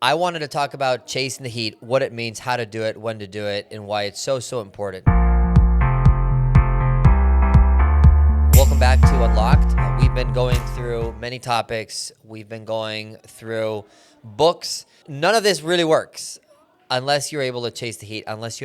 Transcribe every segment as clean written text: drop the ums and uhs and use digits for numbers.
I wanted to talk about chasing the heat, what it means, how to do it, when to do it, and why it's so important. Welcome back to Unlocked. We've been going through many topics. We've been going through books. None of this really works unless you're able to chase the heat, unless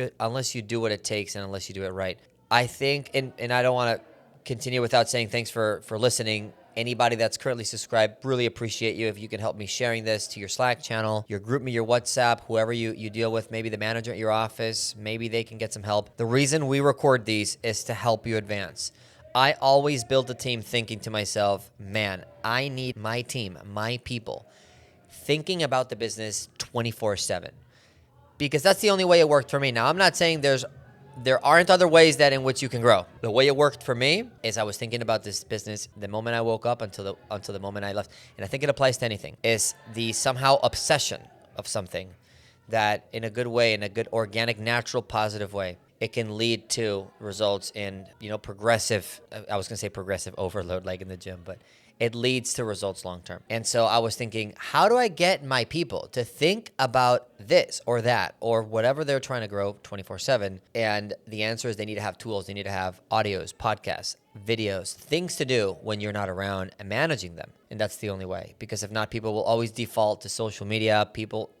you do what it takes, and unless you do it right. I think, and I don't want to continue without saying thanks for listening. Anybody that's currently subscribed, really appreciate you if you can help me sharing this to your Slack channel, your GroupMe, your WhatsApp, whoever you deal with, maybe the manager at your office, maybe they can get some help. The reason we record these is to help you advance. I always build a team thinking to myself, man, I need my team, my people, thinking about the business 24/7. Because that's the only way it worked for me. Now, I'm not saying there aren't other ways that in which you can grow. The way it worked for me is I was thinking about this business the moment I woke up until the moment I left. And I think it applies to anything. Is the somehow obsession of something that in a good way, in a good organic, natural, positive way, it can lead to results in, progressive, I was going to say progressive overload like in the gym, but it leads to results long term. And so I was thinking, how do I get my people to think about this or that or whatever they're trying to grow 24/7? And the answer is they need to have tools. They need to have audios, podcasts, videos, things to do when you're not around and managing them. And that's the only way, because if not, people will always default to social media.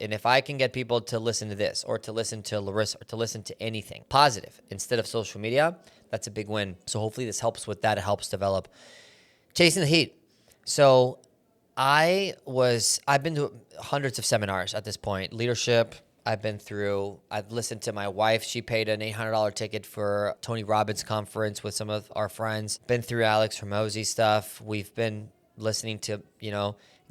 And if I can get people to listen to this or to listen to Larissa or to listen to anything positive instead of social media, that's a big win. So hopefully this helps with that. It helps develop chasing the heat. So I've been to hundreds of seminars at this point. Leadership, I've listened to my wife. She paid an $800 ticket for Tony Robbins conference with some of our friends. Been through Alex Hormozi stuff. We've been listening to,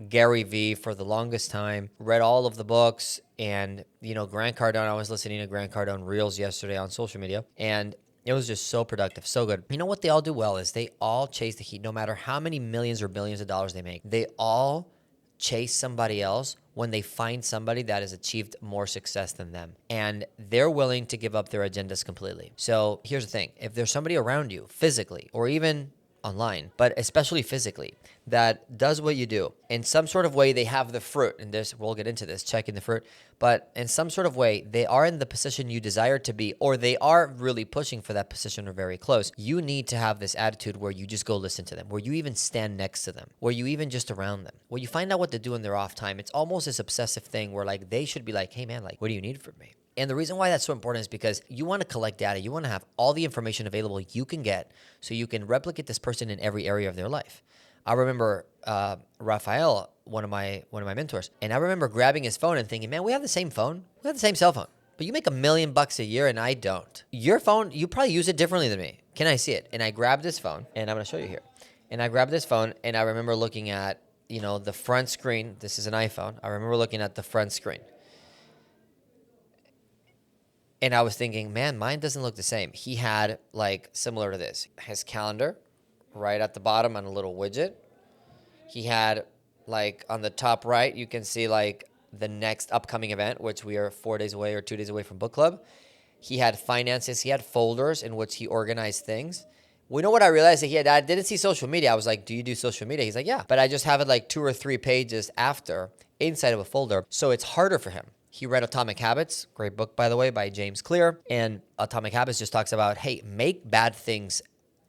Gary Vee for the longest time. Read all of the books and, Grant Cardone. I was listening to Grant Cardone Reels yesterday on social media. And it was just so productive, so good. You know what they all do well is they all chase the heat. No matter how many millions or billions of dollars they make, they all chase somebody else when they find somebody that has achieved more success than them. And they're willing to give up their agendas completely. So here's the thing. If there's somebody around you physically or even online, but especially physically, that does what you do. In some sort of way, they have the fruit, and we'll get into this, checking the fruit, but in some sort of way, they are in the position you desire to be, or they are really pushing for that position or very close. You need to have this attitude where you just go listen to them, where you even stand next to them, where you even just around them, where you find out what they do in their off time. It's almost this obsessive thing where like they should be like, hey man, like, what do you need from me? And the reason why that's so important is because you want to collect data. You want to have all the information available you can get so you can replicate this person in every area of their life. I remember Raphael, one of my mentors, and I remember grabbing his phone and thinking, man, we have the same phone. We have the same cell phone, but you make $1 million a year and I don't. Your phone, you probably use it differently than me. Can I see it? And I grabbed this phone, and I'm going to show you here. And I grabbed this phone, and I remember looking at, the front screen. This is an iPhone. I remember looking at the front screen. And I was thinking, man, mine doesn't look the same. He had, similar to this, his calendar right at the bottom on a little widget. He had, on the top right, you can see, the next upcoming event, which we are 4 days away or 2 days away from book club. He had finances. He had folders in which he organized things. You know what I realized that I didn't see social media. I was like, do you do social media? He's like, yeah. But I just have it 2 or 3 pages after inside of a folder. So it's harder for him. He read Atomic Habits, great book, by the way, by James Clear. And Atomic Habits just talks about, hey, make bad things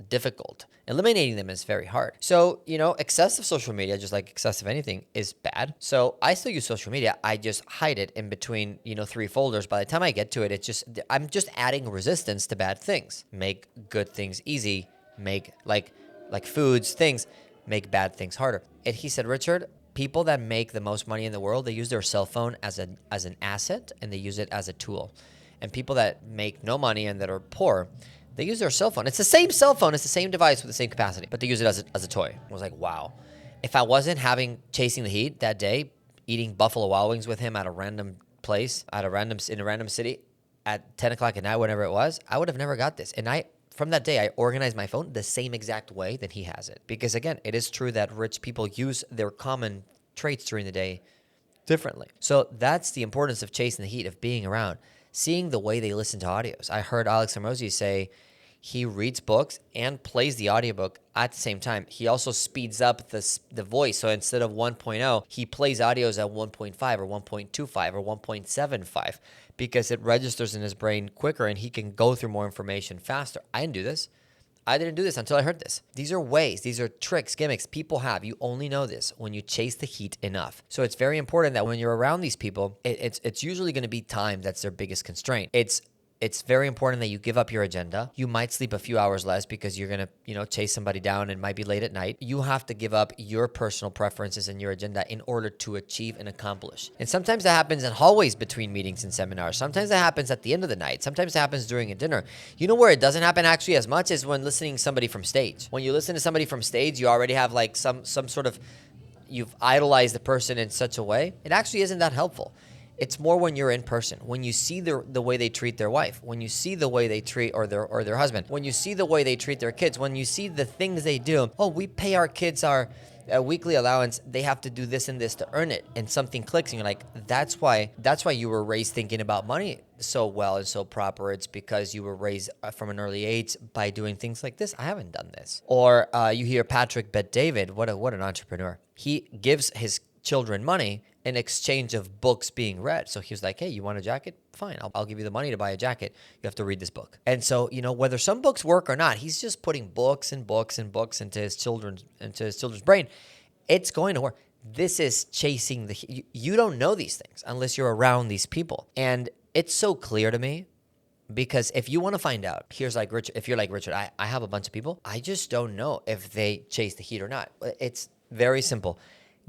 difficult. Eliminating them is very hard. So, excessive social media, just like excessive anything, is bad. So I still use social media. I just hide it in between, 3 folders. By the time I get to it, I'm just adding resistance to bad things. Make good things easy. Make like foods, things, make bad things harder. And he said, Richard, people that make the most money in the world, they use their cell phone as an asset, and they use it as a tool. And people that make no money and that are poor, they use their cell phone. It's the same cell phone. It's the same device with the same capacity, but they use it as a toy. I was like, wow. If I wasn't chasing the heat that day, eating Buffalo Wild Wings with him at a random place, in a random city at 10 o'clock at night, whenever it was, I would have never got this. And from that day, I organized my phone the same exact way that he has it. Because again, it is true that rich people use their common traits during the day differently. So that's the importance of chasing the heat, of being around, seeing the way they listen to audios. I heard Alex Hormozi say He reads books and plays the audiobook at the same time. He also speeds up the voice. So instead of 1.0, he plays audios at 1.5 or 1.25 or 1.75 because it registers in his brain quicker and he can go through more information faster. I didn't do this. I didn't do this until I heard this. These are ways, these are tricks, gimmicks people have. You only know this when you chase the heat enough. So it's very important that when you're around these people, it's usually going to be time that's their biggest constraint. It's very important that you give up your agenda. You might sleep a few hours less because you're going to, chase somebody down and might be late at night. You have to give up your personal preferences and your agenda in order to achieve and accomplish. And sometimes that happens in hallways between meetings and seminars. Sometimes that happens at the end of the night. Sometimes that happens during a dinner. You know where it doesn't happen actually as much is when listening to somebody from stage. When you listen to somebody from stage, you already have like some sort of, you've idolized the person in such a way. It actually isn't that helpful. It's more when you're in person, when you see the way they treat their wife, when you see the way they treat or their husband, when you see the way they treat their kids, when you see the things they do. Oh, we pay our kids our weekly allowance. They have to do this and this to earn it, and something clicks, and you're like, that's why you were raised thinking about money so well and so proper. It's because you were raised from an early age by doing things like this. I haven't done this. Or you hear Patrick Bet-David, what an entrepreneur. He gives his children money in exchange of books being read. So he was like, hey, you want a jacket? Fine, I'll give you the money to buy a jacket. You have to read this book. And so, whether some books work or not, he's just putting books and books and books into his children's brain. It's going to work. This is chasing you don't know these things unless you're around these people. And it's so clear to me because if you want to find out, here's like Richard, if you're like Richard, I have a bunch of people. I just don't know if they chase the heat or not. It's very simple.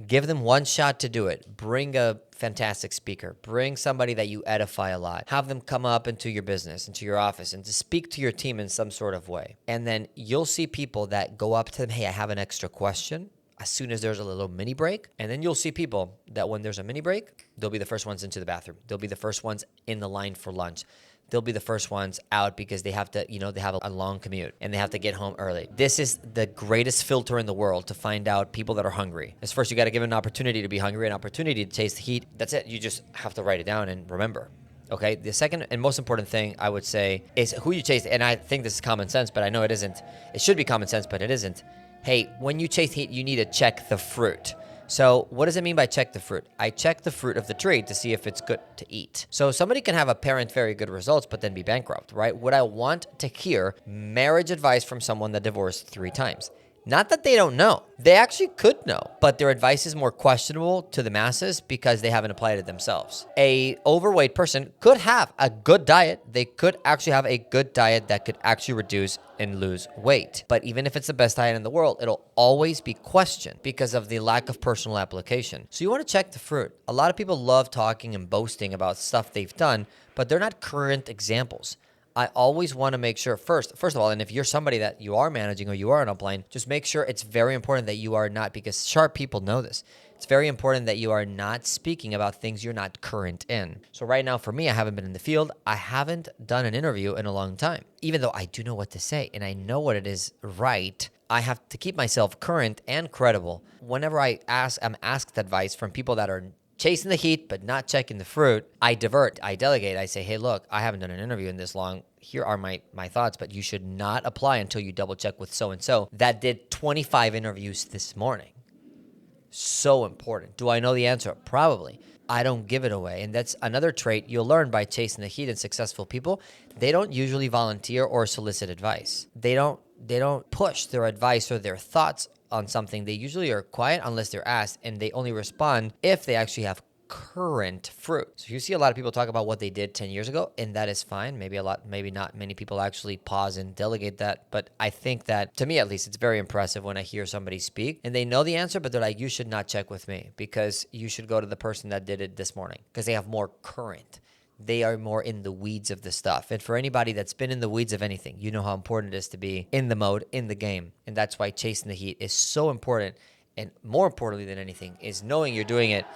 Give them one shot to do it. Bring a fantastic speaker. Bring somebody that you edify a lot. Have them come up into your business, into your office, and to speak to your team in some sort of way. And then you'll see people that go up to them, hey, I have an extra question, as soon as there's a little mini break. And then you'll see people that when there's a mini break, they'll be the first ones into the bathroom. They'll be the first ones in the line for lunch. They'll be the first ones out because they have to, they have a long commute and they have to get home early. This is the greatest filter in the world to find out people that are hungry. Is first, you got to give them an opportunity to be hungry, an opportunity to taste the heat. That's it. You just have to write it down and remember. Okay. The second and most important thing I would say is who you chase. And I think this is common sense, but I know it isn't. It should be common sense, but it isn't. Hey, when you chase heat, you need to check the fruit. So what does it mean by check the fruit? I check the fruit of the tree to see if it's good to eat. So somebody can have apparent very good results, but then be bankrupt, right? Would I want to hear marriage advice from someone that divorced 3 times? Not that they don't know. They actually could know, but their advice is more questionable to the masses because they haven't applied it themselves. A overweight person could have a good diet. They could actually have a good diet that could actually reduce and lose weight. But even if it's the best diet in the world, it'll always be questioned because of the lack of personal application. So you want to check the fruit. A lot of people love talking and boasting about stuff they've done, but they're not current examples. I always want to make sure first of all, and if you're somebody that you are managing or you are an upline, just make sure it's very important that you are not, because sharp people know this. It's very important that you are not speaking about things you're not current in. So right now for me, I haven't been in the field. I haven't done an interview in a long time. Even though I do know what to say and I know what it is right, I have to keep myself current and credible. Whenever I'm asked advice from people that are chasing the heat, but not checking the fruit, I divert, I delegate. I say, hey, look, I haven't done an interview in this long. Here are my thoughts, but you should not apply until you double check with so-and-so that did 25 interviews this morning. So important. Do I know the answer? Probably. I don't give it away. And that's another trait you'll learn by chasing the heat in successful people. They don't usually volunteer or solicit advice. They don't push their advice or their thoughts on something. They usually are quiet unless they're asked, and they only respond if they actually have current fruit. So you see a lot of people talk about what they did 10 years ago, and that is fine. Maybe not many people actually pause and delegate that. But I think that, to me at least, it's very impressive when I hear somebody speak and they know the answer, but they're like, you should not check with me because you should go to the person that did it this morning because they have more current. They are more in the weeds of the stuff. And for anybody that's been in the weeds of anything, you know how important it is to be in the mode, in the game. And that's why chasing the heat is so important. And more importantly than anything is knowing you're doing it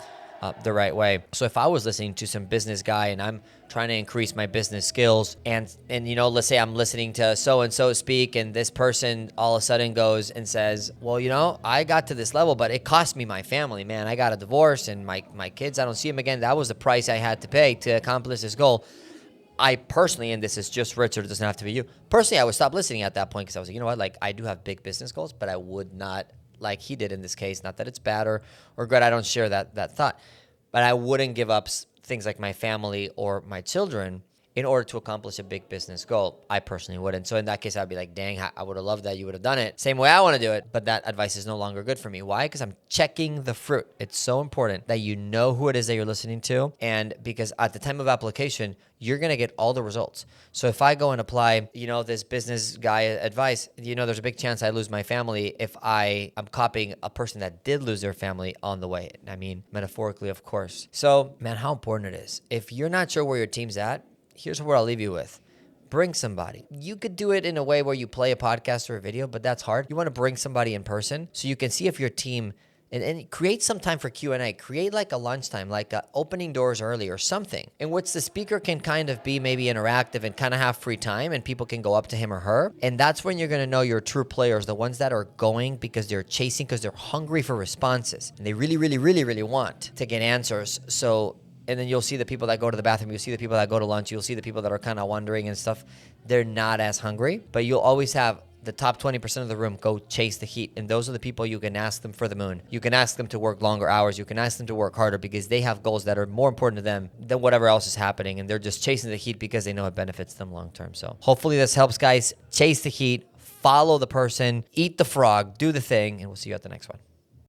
the right way. So if I was listening to some business guy and I'm trying to increase my business skills and let's say I'm listening to so-and-so speak and this person all of a sudden goes and says, well, I got to this level, but it cost me my family, man. I got a divorce and my kids, I don't see them again. That was the price I had to pay to accomplish this goal. I personally, and this is just Richard, it doesn't have to be you. Personally, I would stop listening at that point because I was like, you know what? Like, I do have big business goals, but I would not, like he did in this case, not that it's bad or good. I don't share that thought, but I wouldn't give up things like my family or my children in order to accomplish a big business goal. I personally wouldn't. So in that case, I'd be like, dang, I would have loved that. You would have done it same way I want to do it. But that advice is no longer good for me. Why? Because I'm checking the fruit. It's so important that you know who it is that you're listening to. And because at the time of application, you're going to get all the results. So if I go and apply, this business guy advice, there's a big chance I lose my family if I'm copying a person that did lose their family on the way. I mean, metaphorically, of course. So, man, how important it is. If you're not sure where your team's at, here's what I'll leave you with. Bring somebody. You could do it in a way where you play a podcast or a video, but that's hard. You want to bring somebody in person so you can see if your team, and create some time for Q&A. Create like a lunchtime, like opening doors early or something in which the speaker can kind of be maybe interactive and kind of have free time and people can go up to him or her. And that's when you're going to know your true players, the ones that are going because they're chasing, because they're hungry for responses. And they really, really, really, really want to get answers. And then you'll see the people that go to the bathroom. You'll see the people that go to lunch. You'll see the people that are kind of wondering and stuff. They're not as hungry, but you'll always have the top 20% of the room go chase the heat. And those are the people you can ask them for the moon. You can ask them to work longer hours. You can ask them to work harder because they have goals that are more important to them than whatever else is happening. And they're just chasing the heat because they know it benefits them long term. So hopefully this helps, guys. Chase the heat, follow the person, eat the frog, do the thing, and we'll see you at the next one.